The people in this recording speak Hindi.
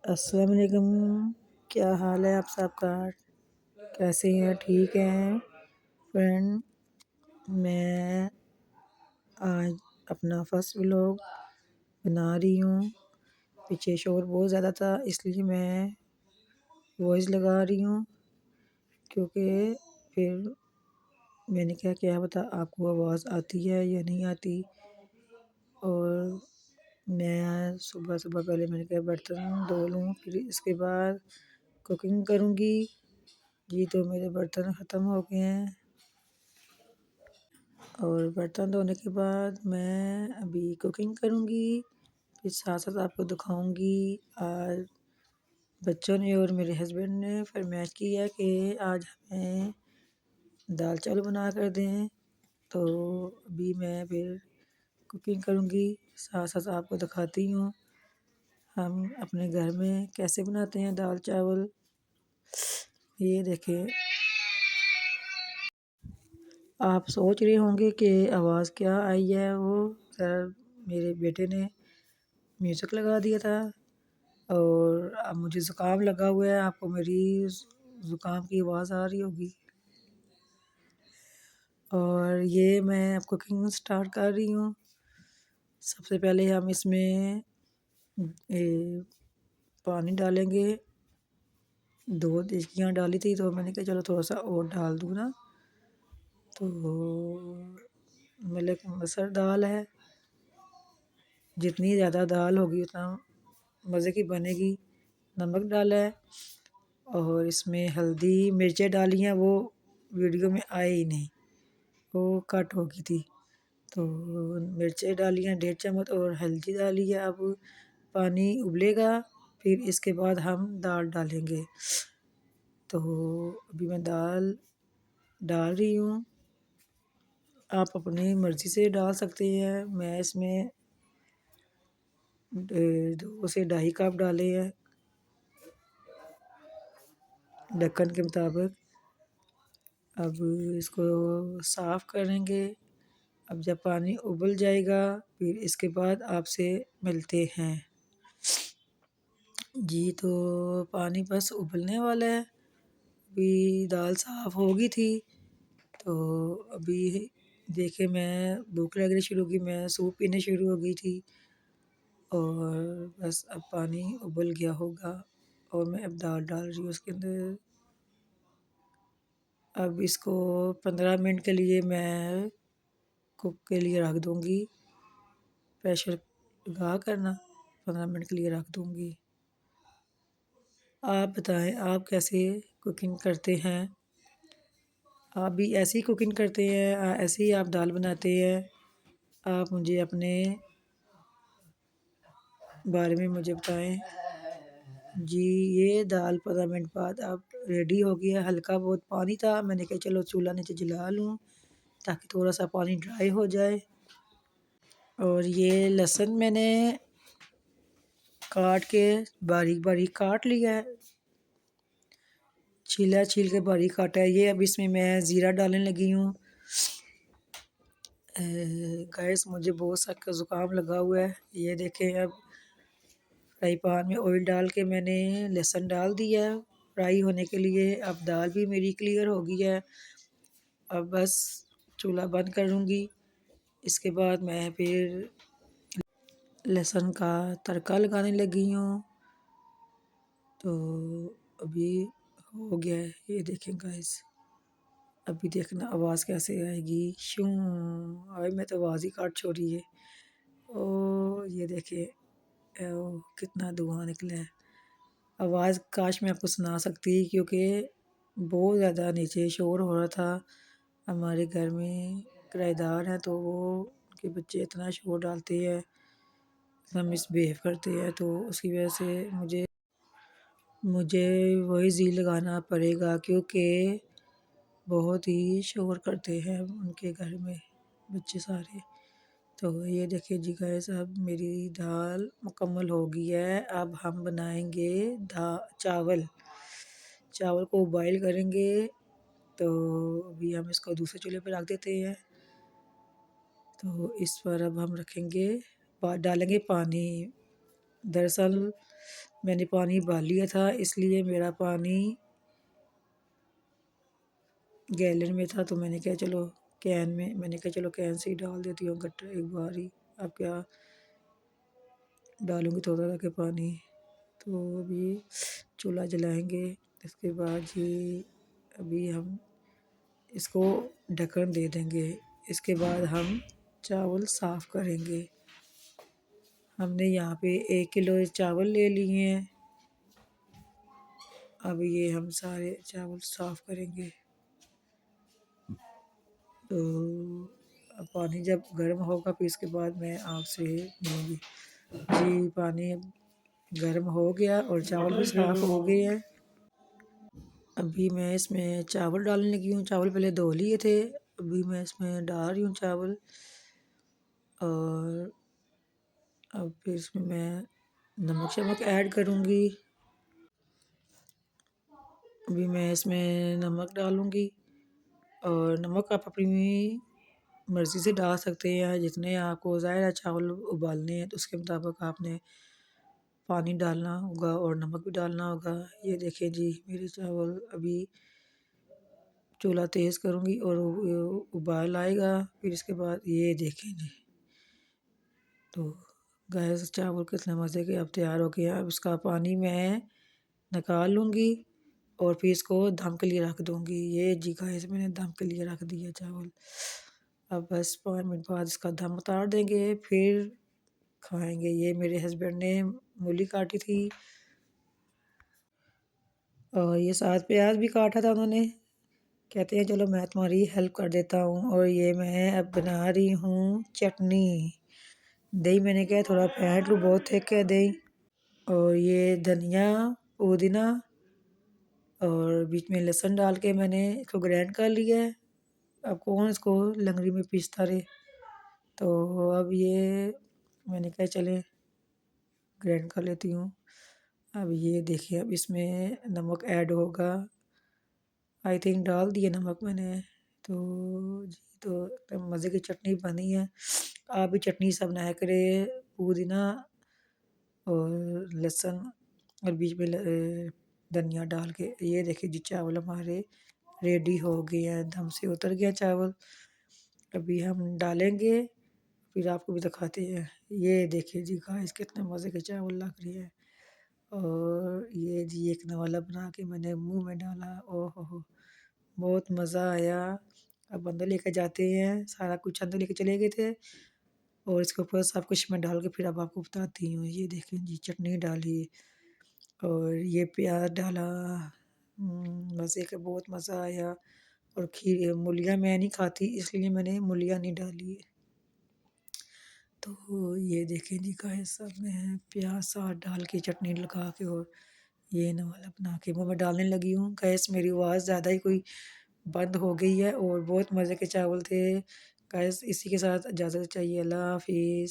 अस्सलाम वालेकुम। क्या हाल है आप सबका? कैसे हैं? ठीक हैं फ्रेंड? मैं आज अपना फर्स्ट व्लॉग बना रही हूँ। पीछे शोर बहुत ज़्यादा था इसलिए मैं वॉइस लगा रही हूँ, क्योंकि फिर मैंने कहा क्या पता आपको आवाज़ आती है या नहीं आती। और मैं सुबह सुबह पहले मैंने कहा बर्तन धो लूँ, फिर इसके बाद कुकिंग करूँगी। जी तो मेरे बर्तन ख़त्म हो गए हैं और बर्तन धोने के बाद मैं अभी कुकिंग करूँगी। फिर साथ साथ आपको दिखाऊँगी आज बच्चों ने और मेरे हस्बैंड ने फरमाइश की है कि आज हमें दाल चावल बना कर दें। तो अभी मैं फिर कुकिंग करूँगी, साथ साथ आपको दिखाती हूँ हम अपने घर में कैसे बनाते हैं दाल चावल। ये देखें, आप सोच रहे होंगे कि आवाज़ क्या आई है। वो सर मेरे बेटे ने म्यूज़िक लगा दिया था और अब मुझे ज़ुकाम लगा हुआ है। आपको मेरी ज़ुकाम की आवाज़ आ रही होगी। और ये मैं अब कुकिंग स्टार्ट कर रही हूँ। सबसे पहले हम इसमें पानी डालेंगे। 2 देचकियाँ डाली थी तो मैंने कहा चलो थोड़ा सा और डाल दूँ ना। तो मलक मसर दाल है, जितनी ज़्यादा दाल होगी उतना मज़े की बनेगी। नमक डाला है और इसमें हल्दी मिर्चें डाली हैं, वो वीडियो में आए ही नहीं, वो कट हो गई थी। तो मिर्चें डाली हैं 1.5 चम्मच और हल्दी डाली है। अब पानी उबलेगा, फिर इसके बाद हम दाल डालेंगे। तो अभी मैं दाल डाल रही हूँ, आप अपनी मर्ज़ी से डाल सकते हैं। मैं इसमें 2 से ढाई कप डाले हैं ढक्कन के मुताबिक। अब इसको साफ़ करेंगे। अब जब पानी उबल जाएगा फिर इसके बाद आपसे मिलते हैं। जी तो पानी बस उबलने वाला है। अभी दाल साफ़ हो गई थी तो अभी देखिए मैं भूख लगनी शुरू की, मैं सूप पीने शुरू हो गई थी और बस अब पानी उबल गया होगा और मैं अब दाल डाल रही हूँ उसके अंदर। अब इसको 15 मिनट के लिए मैं कुक के लिए रख दूँगी। प्रेशर लगा कर ना 15 मिनट के लिए रख दूँगी। आप बताएं आप कैसे कुकिंग करते हैं? आप भी ऐसे ही कुकिंग करते हैं? ऐसे ही आप दाल बनाते हैं? आप मुझे अपने बारे में मुझे बताएं। जी ये दाल 15 मिनट बाद अब रेडी हो गई है। हल्का बहुत पानी था, मैंने कहा चलो चूल्हा नीचे जला लूँ ताकि थोड़ा सा पानी ड्राई हो जाए। और ये लहसुन मैंने काट के बारीक बारीक काट लिया है, छील के बारीक काटा है। ये अब इसमें मैं ज़ीरा डालने लगी हूँ। गैस मुझे बहुत सख्त ज़ुकाम लगा हुआ है। ये देखें, अब फ्राई पैन में ऑयल डाल के मैंने लहसुन डाल दिया है फ्राई होने के लिए। अब दाल भी मेरी क्लियर हो गई है। अब बस चूल्हा बंद करूँगी। इसके बाद मैं फिर लहसुन का तड़का लगाने लगी हूँ। तो अभी हो गया है, ये देखें गाइस। अभी देखना आवाज़ कैसे आएगी, शूं। अभी मैं तो आवाज़ ही काट छोड़ी है। ओ ये देखिए, ओ कितना धुआं निकला है। आवाज़ काश मैं आपको सुना सकती, क्योंकि बहुत ज़्यादा नीचे शोर हो रहा था। हमारे घर में किराएदार हैं तो वो उनके बच्चे इतना शोर डालते हैं, इतना मिसबिहेव करते हैं, तो उसकी वजह से मुझे वही ज़ी लगाना पड़ेगा, क्योंकि बहुत ही शोर करते हैं उनके घर में बच्चे सारे। तो ये देखिए जी गाइस, अब मेरी दाल मुकम्मल हो गई है। अब हम बनाएंगे चावल। चावल को बॉईल करेंगे। तो अभी हम इसको दूसरे चूल्हे पर रख देते हैं। तो इस पर अब हम रखेंगे, डालेंगे पानी। दरअसल मैंने पानी उबाल लिया था, इसलिए मेरा पानी गैलन में था, तो मैंने कहा चलो कैन से ही डाल देती हूँ गट्टा एक बार ही। अब क्या डालूँगी थोड़ा के पानी। तो अभी चूल्हा जलाएंगे। इसके बाद जी अभी हम इसको ढक्कन दे देंगे। इसके बाद हम चावल साफ़ करेंगे। हमने यहाँ पे 1 किलो चावल ले लिए हैं। अब ये हम सारे चावल साफ़ करेंगे। तो अब पानी जब गर्म होगा फिर इसके बाद मैं आपसे मिलूँगी। जी पानी गर्म हो गया और चावल भी साफ़ हो गए हैं। अभी मैं इसमें चावल डालने लगी हूँ। चावल पहले धो लिए थे, अभी मैं इसमें डाल रही हूँ चावल। और अब फिर इसमें मैं नमक शमक ऐड करूँगी। अभी मैं इसमें नमक डालूँगी और नमक आप अपनी मर्ज़ी से डाल सकते हैं। जितने आपको ज़ाहिर है चावल उबालने हैं तो उसके मुताबिक आपने पानी डालना होगा और नमक भी डालना होगा। ये देखिए जी मेरे चावल अभी चूल्हा तेज़ करूँगी और उबाल आएगा। फिर इसके बाद ये देखें जी, तो गैस चावल कितने मज़े के अब तैयार हो गए हैं। अब इसका पानी मैं निकाल लूँगी और फिर इसको दम के लिए रख दूँगी। ये जी गाइस मैंने दम के लिए रख दिया चावल। अब बस 5 मिनट बाद इसका दम उतार देंगे, फिर खाएँगे। ये मेरे हस्बैंड ने मूली काटी थी और ये साथ प्याज भी काटा था उन्होंने। कहते हैं चलो मैं तुम्हारी हेल्प कर देता हूँ। और ये मैं अब बना रही हूँ चटनी। दही मैंने क्या थोड़ा फेंट लूँ, बहुत थिक है दही। और ये धनिया, पुदीना और बीच में लहसुन डाल के मैंने इसको ग्राइंड कर लिया है। अब कौन इसको लंगड़ी में पीसता रहे, तो अब ये मैंने कहा चले ग्राइंड कर लेती हूँ। अब ये देखिए अब इसमें नमक ऐड होगा। आई थिंक डाल दिया नमक मैंने। तो जी तो एकदम मज़े की चटनी बनी है। आप भी चटनी सब बनाया करें, पुदीना और लहसुन और बीच में धनिया डाल के। ये देखिए जी चावल हमारे रेडी हो गए हैं, दम से उतर गया चावल। अभी हम डालेंगे, फिर आपको भी दिखाते हैं। ये देखिए जी गाइस कितने मज़े के चावल लग रहे हैं। और ये जी एक निवाला बना के मैंने मुँह में डाला, ओह हो! बहुत मज़ा आया। अब अंदर लेके जाते हैं, सारा कुछ अंदर लेके चले गए थे और इसके ऊपर सब कुछ मैं डाल के फिर अब आपको बताती हूँ। ये देखें जी चटनी डाली और ये प्याज़ डाला। मज़े का बहुत मज़ा आया। और खीर मूलियाँ मैं नहीं खाती इसलिए मैंने मूलियाँ नहीं डाली। तो ये देखें जी गाइस अब मैं प्याज़ साथ डाल के चटनी लगा के और ये ना वाला बना के मुँह में डालने लगी हूँ। गैस मेरी आवाज़ ज़्यादा ही कोई बंद हो गई है और बहुत मज़े के चावल थे। गाइस इसी के साथ इजाज़त चाहिए। अल्लाह हाफ़िज़।